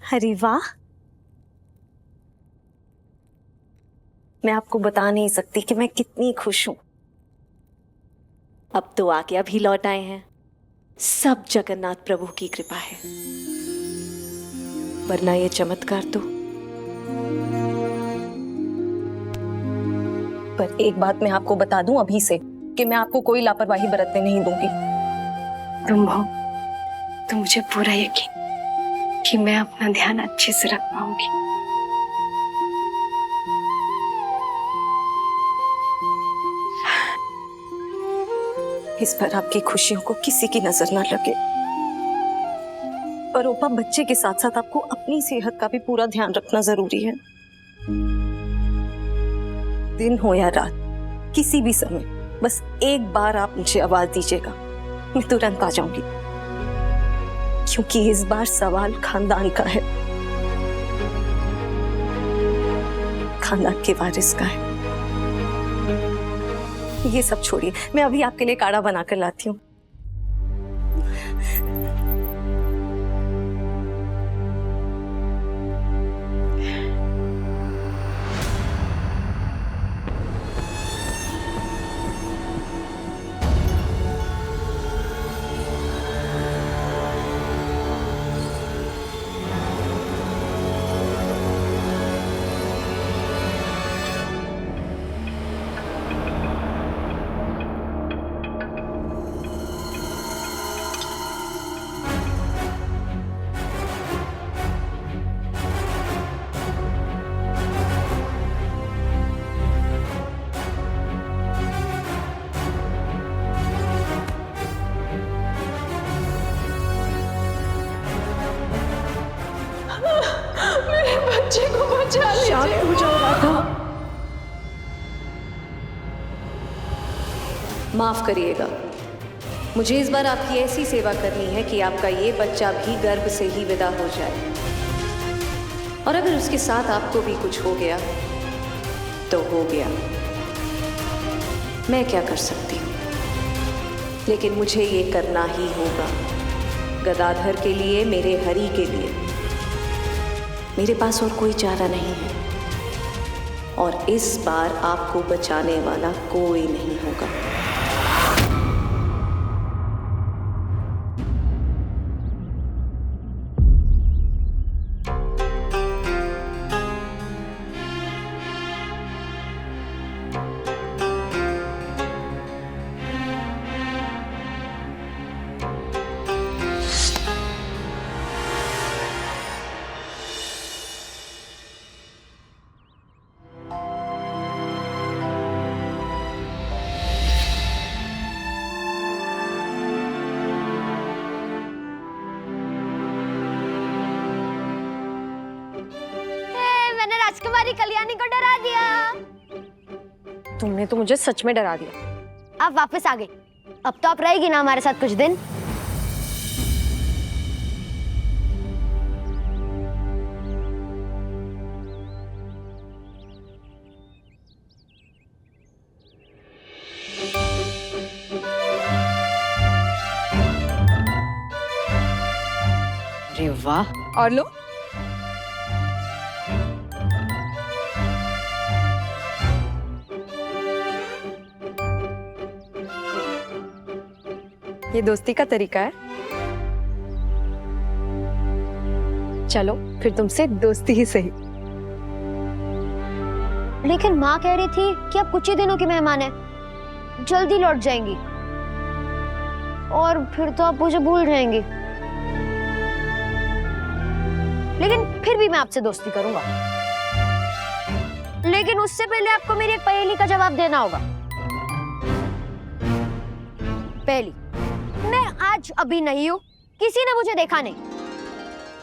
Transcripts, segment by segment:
अरे वाह, मैं आपको बता नहीं सकती कि मैं कितनी खुश हूं। अब तो आज्ञा भी लौट आए हैं। सब जगन्नाथ प्रभु की कृपा है, वरना ये चमत्कार तो। पर एक बात मैं आपको बता दूं अभी से कि मैं आपको कोई लापरवाही बरतने नहीं दूंगी। तुम हो तो मुझे पूरा यकीन कि मैं अपना ध्यान अच्छे से रख पाऊंगी। इस पर आपकी खुशियों को किसी की नजर ना लगे। पर ओपा, बच्चे के साथ साथ आपको अपनी सेहत का भी पूरा ध्यान रखना जरूरी है। दिन हो या रात, किसी भी समय बस एक बार आप मुझे आवाज दीजिएगा, मैं तुरंत आ जाऊंगी। क्योंकि इस बार सवाल खानदान का है, खानदान के वारिस का है। ये सब छोड़िए, मैं अभी आपके लिए काढ़ा बनाकर लाती हूँ। मेरे बच्चे को बचा लीजिए। शांत हो जाओ राधा। माफ करिएगा, मुझे इस बार आपकी ऐसी सेवा करनी है कि आपका ये बच्चा भी गर्भ से ही विदा हो जाए। और अगर उसके साथ आपको भी कुछ हो गया तो हो गया, मैं क्या कर सकती हूँ। लेकिन मुझे ये करना ही होगा, गदाधर के लिए, मेरे हरि के लिए। मेरे पास और कोई चारा नहीं है, और इस बार आपको बचाने वाला कोई नहीं होगा। राजकुमारी कल्याणी को डरा दिया। तुमने तो मुझे सच में डरा दिया। आप वापस आ गई, अब तो आप रहेगी ना हमारे साथ कुछ दिन। अरे वाह, और लो। ये दोस्ती का तरीका है। चलो फिर तुमसे दोस्ती ही सही। लेकिन माँ कह रही थी कि अब कुछ ही दिनों की मेहमान है, जल्दी लौट जाएंगी, और फिर तो आप मुझे भूल जाएंगी। लेकिन फिर भी मैं आपसे दोस्ती करूंगा, लेकिन उससे पहले आपको मेरी एक पहेली का जवाब देना होगा। पहली, मैं आज अभी नहीं हूँ, किसी ने मुझे देखा नहीं,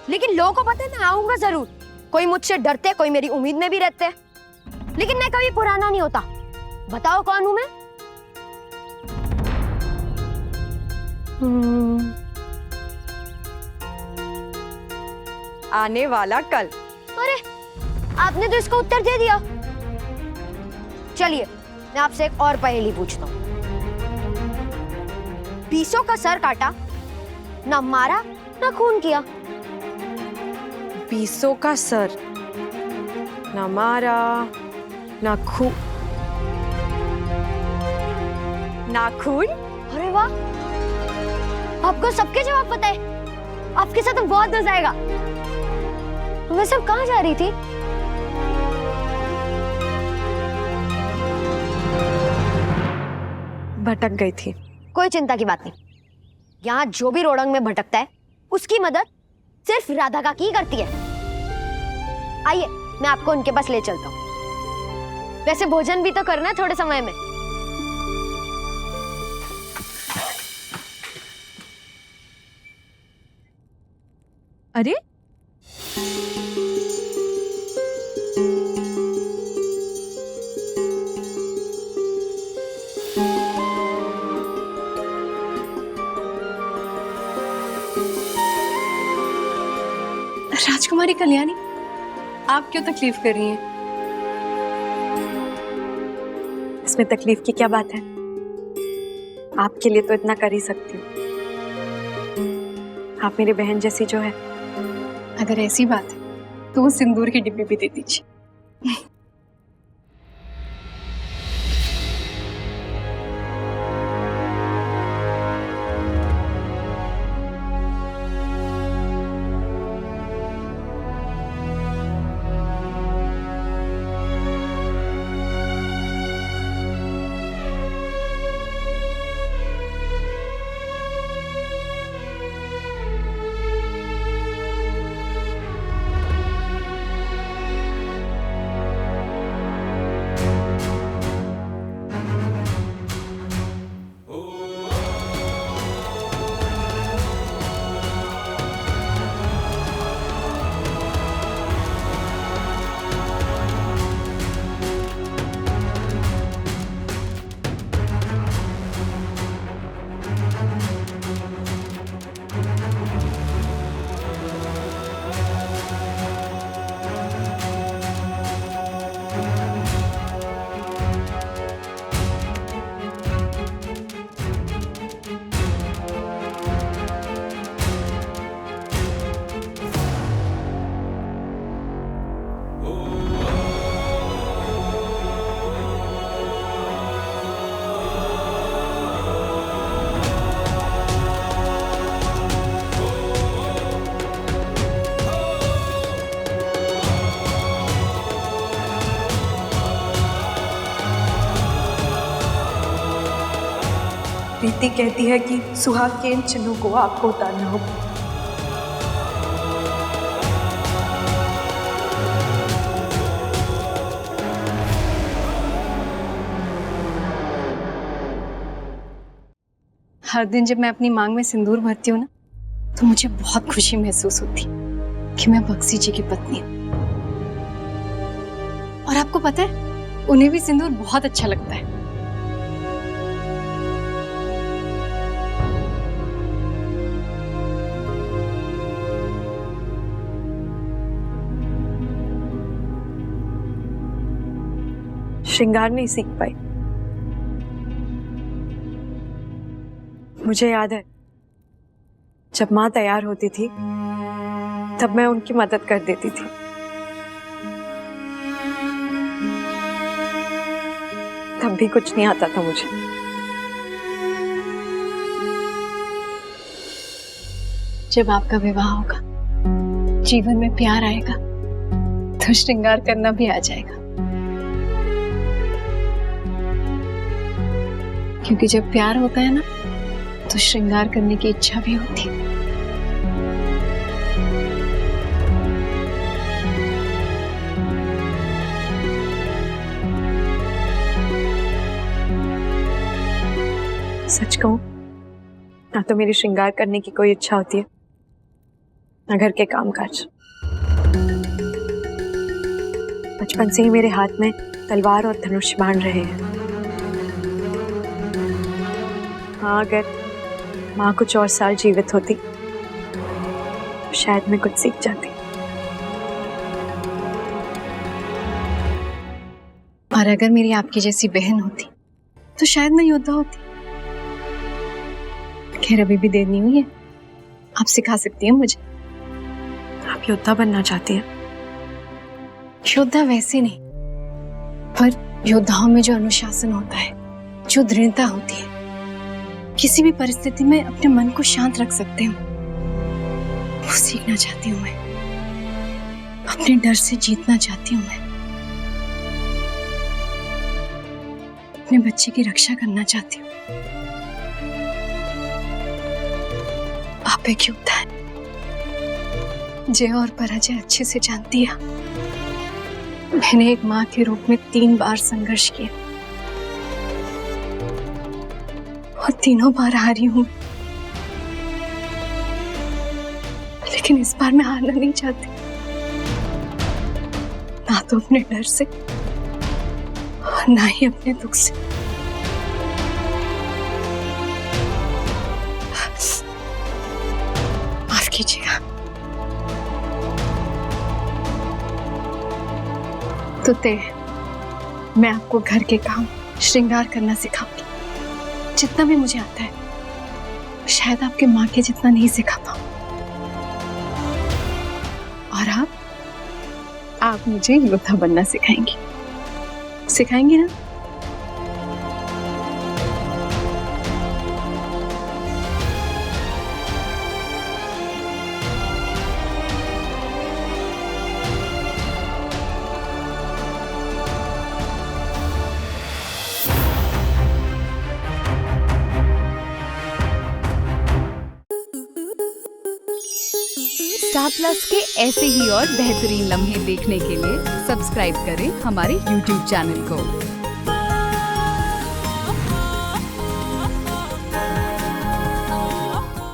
लेकिन लोगों को पता है मैं आऊंगा जरूर। कोई मुझसे डरते, कोई मेरी उम्मीद में भी रहते, लेकिन मैं कभी पुराना नहीं होता। बताओ कौन हूं मैं? आने वाला कल। अरे, आपने तो इसका उत्तर दे दिया। चलिए मैं आपसे एक और पहेली पूछता हूँ। बीसों का सर काटा, ना मारा ना खून किया, बीसों का सर, ना मारा ना नाखून। अरे वाह, आपको सबके जवाब पता है। आपके साथ तो बहुत मजा आएगा। वैसे अब कहाँ जा रही थी? भटक गई थी। कोई चिंता की बात नहीं। यहाँ जो भी रोडंग में भटकता है उसकी मदद सिर्फ राधा काकी ही करती है। आइए, मैं आपको उनके पास ले चलता हूँ। वैसे भोजन भी तो करना है थोड़े समय में। अरे राजकुमारी कल्याणी, आप क्यों तकलीफ कर रही हैं? इसमें तकलीफ की क्या बात है? आपके लिए तो इतना कर ही सकती हूँ। आप मेरी बहन जैसी जो है। अगर ऐसी बात है तो वो सिंदूर की डिब्बी भी दे दीजिए। प्रीति कहती है कि सुहाग के इन चिन्हों को आपको उतारना होगा। हर दिन जब मैं अपनी मांग में सिंदूर भरती हूँ ना, तो मुझे बहुत खुशी महसूस होती कि मैं बक्सी जी की पत्नी हूँ। और आपको पता है, उन्हें भी सिंदूर बहुत अच्छा लगता है। श्रृंगार नहीं सीख पाई। मुझे याद है, जब माँ तैयार होती थी तब मैं उनकी मदद कर देती थी। तब भी कुछ नहीं आता था मुझे। जब आपका विवाह होगा, जीवन में प्यार आएगा, तो श्रृंगार करना भी आ जाएगा। क्योंकि जब प्यार होता है ना, तो श्रृंगार करने की इच्छा भी होती है। सच कहूं, ना तो मेरी श्रृंगार करने की कोई इच्छा होती है, ना घर के कामकाज। बचपन से ही मेरे हाथ में तलवार और धनुष बांध रहे हैं। हाँ, अगर माँ कुछ और साल जीवित होती तो शायद मैं कुछ सीख जाती। और अगर मेरी आपकी जैसी बहन होती तो शायद मैं योद्धा होती। खैर, अभी भी देर नहीं हुई है, आप सिखा सकती हैं मुझे। आप योद्धा बनना चाहती हैं। योद्धा वैसे नहीं, पर योद्धाओं में जो अनुशासन होता है, जो दृढ़ता होती है, किसी भी परिस्थिति में अपने मन को शांत रख सकते हो, वो सीखना चाहती हूँ मैं। अपने डर से जीतना चाहती हूँ मैं। अपने बच्चे की रक्षा करना चाहती हूँ। आप एक योद्धा है, जय और पराजय अच्छे से जानती है। मैंने एक माँ के रूप में 3 बार संघर्ष किया और तीनों बार हारी हूँ, लेकिन इस बार मैं हारना नहीं चाहती, ना तो अपने डर से और ना ही अपने दुख से। माफ कीजिएगा। तो मैं आपको घर के काम श्रृंगार करना सिखाऊंगी, जितना भी मुझे आता है। शायद आपके माँ के जितना नहीं सिखा पाऊं। और आप मुझे योद्धा बनना सिखाएंगी ना? स्टार प्लस के ऐसे ही और बेहतरीन लम्हे देखने के लिए सब्सक्राइब करें हमारे YouTube चैनल को।